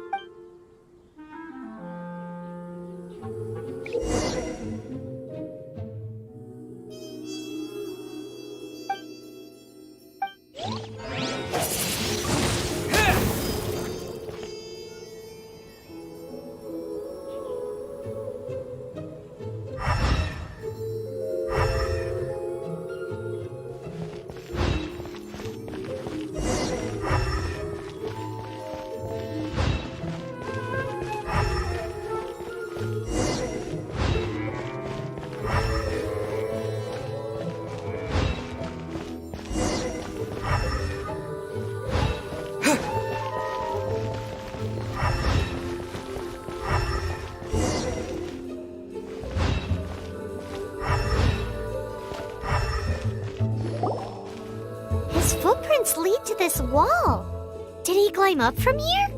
Speaker 1: His footprints lead to this wall. Did he climb up from here?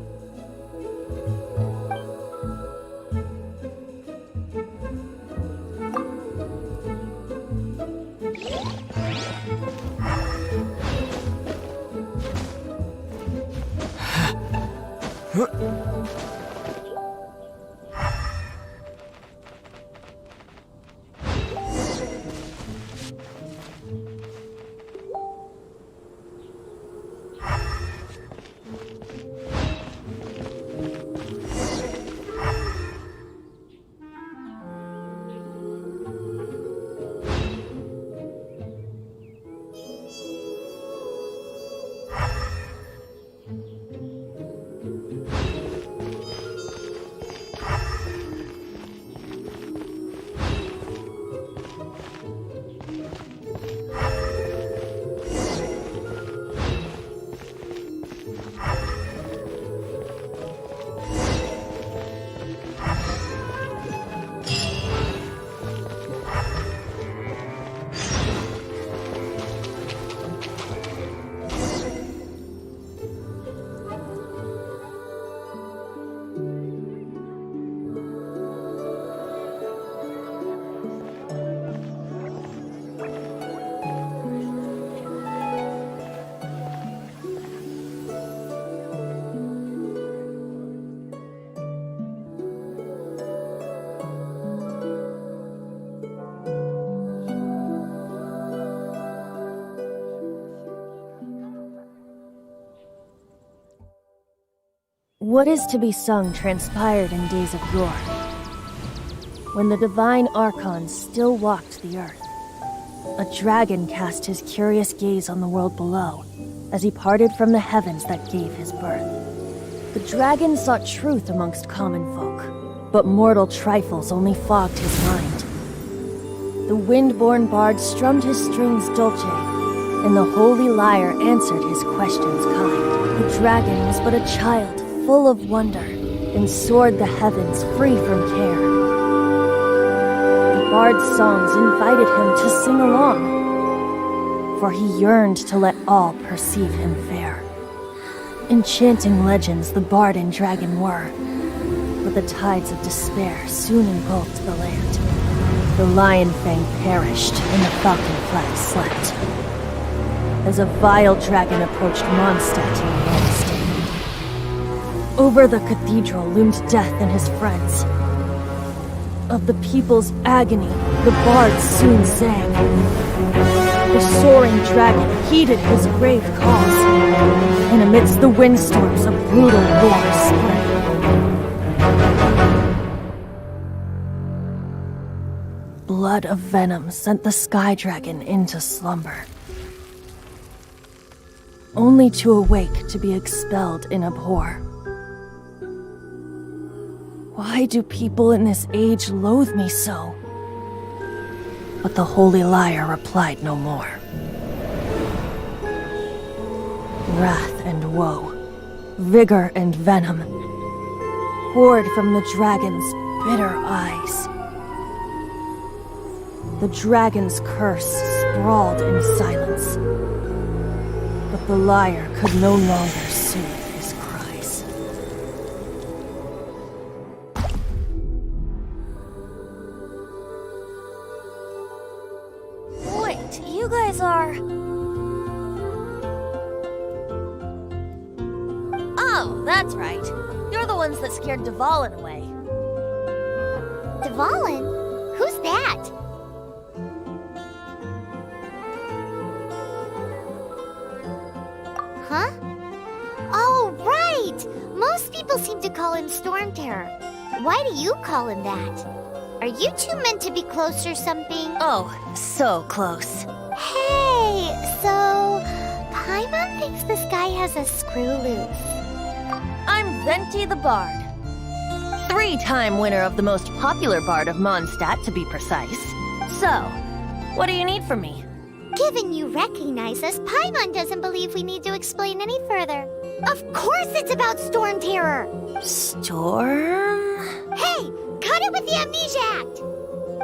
Speaker 11: What is to be sung transpired in days of yore, when the divine archons still walked the earth. A dragon cast his curious gaze on the world below, as he parted from the heavens that gave his birth. The dragon sought truth amongst common folk, but mortal trifles only fogged his mind. The wind-born bard strummed his strings dolce, and the holy lyre answered his questions kind. The dragon was but a child, full of wonder, and soared the heavens free from care. The bard's songs invited him to sing along, for he yearned to let all perceive him fair. Enchanting legends the bard and dragon were, but the tides of despair soon engulfed the land. The lion fang perished, and the falcon flag slept, as a vile dragon approached Mondstadt in Wednesday. Over the cathedral loomed death and his friends. Of the people's agony, the bard soon sang. The soaring dragon heeded his grave calls, and amidst the windstorms a brutal war spread. Blood of venom sent the sky dragon into slumber, only to awake to be expelled in abhor. Why do people in this age loathe me so? But the holy lyre replied no more. Wrath and woe, vigor and venom, poured from the dragon's bitter eyes. The dragon's curse sprawled in silence, but the lyre could no longer soothe his cries.
Speaker 3: Wait, you guys are...
Speaker 11: Oh, that's right. You're the ones that scared Dvalin away.
Speaker 1: Dvalin? Who's that? Huh? Oh, right! Most people seem to call him Storm Terror. Why do you call him that? Are you two meant to be close or something?
Speaker 11: Oh, so close.
Speaker 1: Hey, so Paimon thinks this guy has a screw loose.
Speaker 11: I'm Venti the Bard. 3-time winner of the most popular bard of Mondstadt, to be precise. So, what do you need from me?
Speaker 1: Given you recognize us, Paimon doesn't believe we need to explain any further. Of course it's about Storm Terror!
Speaker 11: Storm?
Speaker 1: Hey, cut it with the Amnesia Act!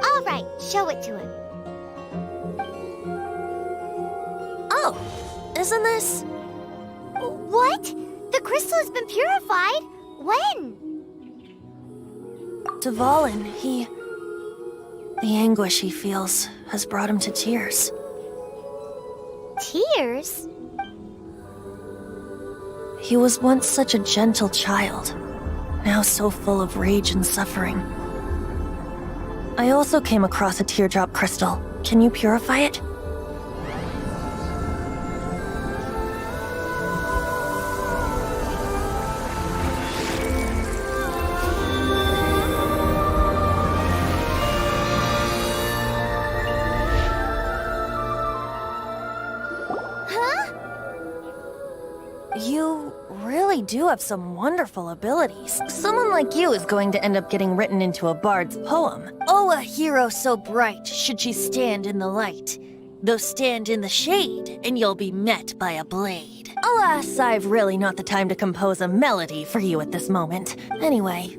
Speaker 1: All right, show it to him.
Speaker 11: Oh, isn't this?
Speaker 1: What? The crystal has been purified? When?
Speaker 11: Dvalin, the anguish he feels has brought him to tears.
Speaker 1: Tears?
Speaker 11: He was once such a gentle child, now so full of rage and suffering. I also came across a teardrop crystal. Can you purify it? You really do have some wonderful abilities. Someone like you is going to end up getting written into a bard's poem. Oh, a hero so bright should she stand in the light. Though stand in the shade, and you'll be met by a blade. Alas, I've really not the time to compose a melody for you at this moment. Anyway,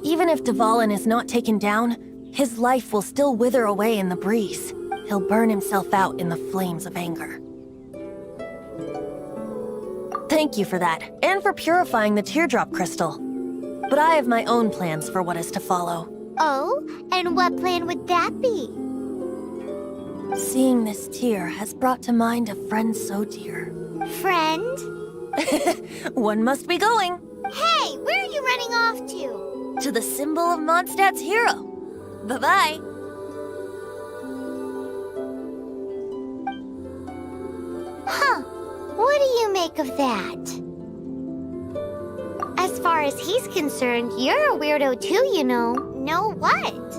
Speaker 11: even if Dvalin is not taken down, his life will still wither away in the breeze. He'll burn himself out in the flames of anger. Thank you for that, and for purifying the teardrop crystal. But I have my own plans for what is to follow.
Speaker 1: Oh, and what plan would that be?
Speaker 11: Seeing this tear has brought to mind a friend so dear.
Speaker 1: Friend?
Speaker 11: One must be going.
Speaker 1: Hey, where are you running off to?
Speaker 11: To the symbol of Mondstadt's hero. Bye-bye.
Speaker 1: Huh. What do you make of that? As far as he's concerned, you're a weirdo too, you know. Know what?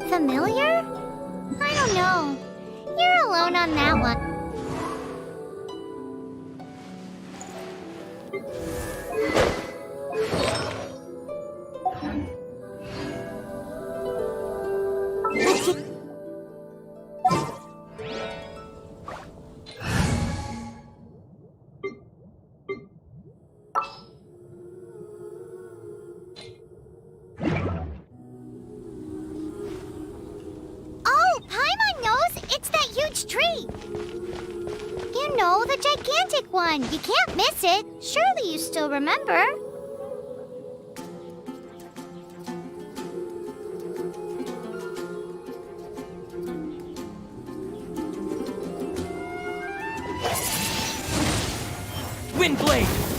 Speaker 1: Familiar? I don't know. You're alone on that one. Oh, Paimon knows! It's that huge tree! You know, the gigantic one! You can't miss it! Surely you still remember!
Speaker 2: Windblade!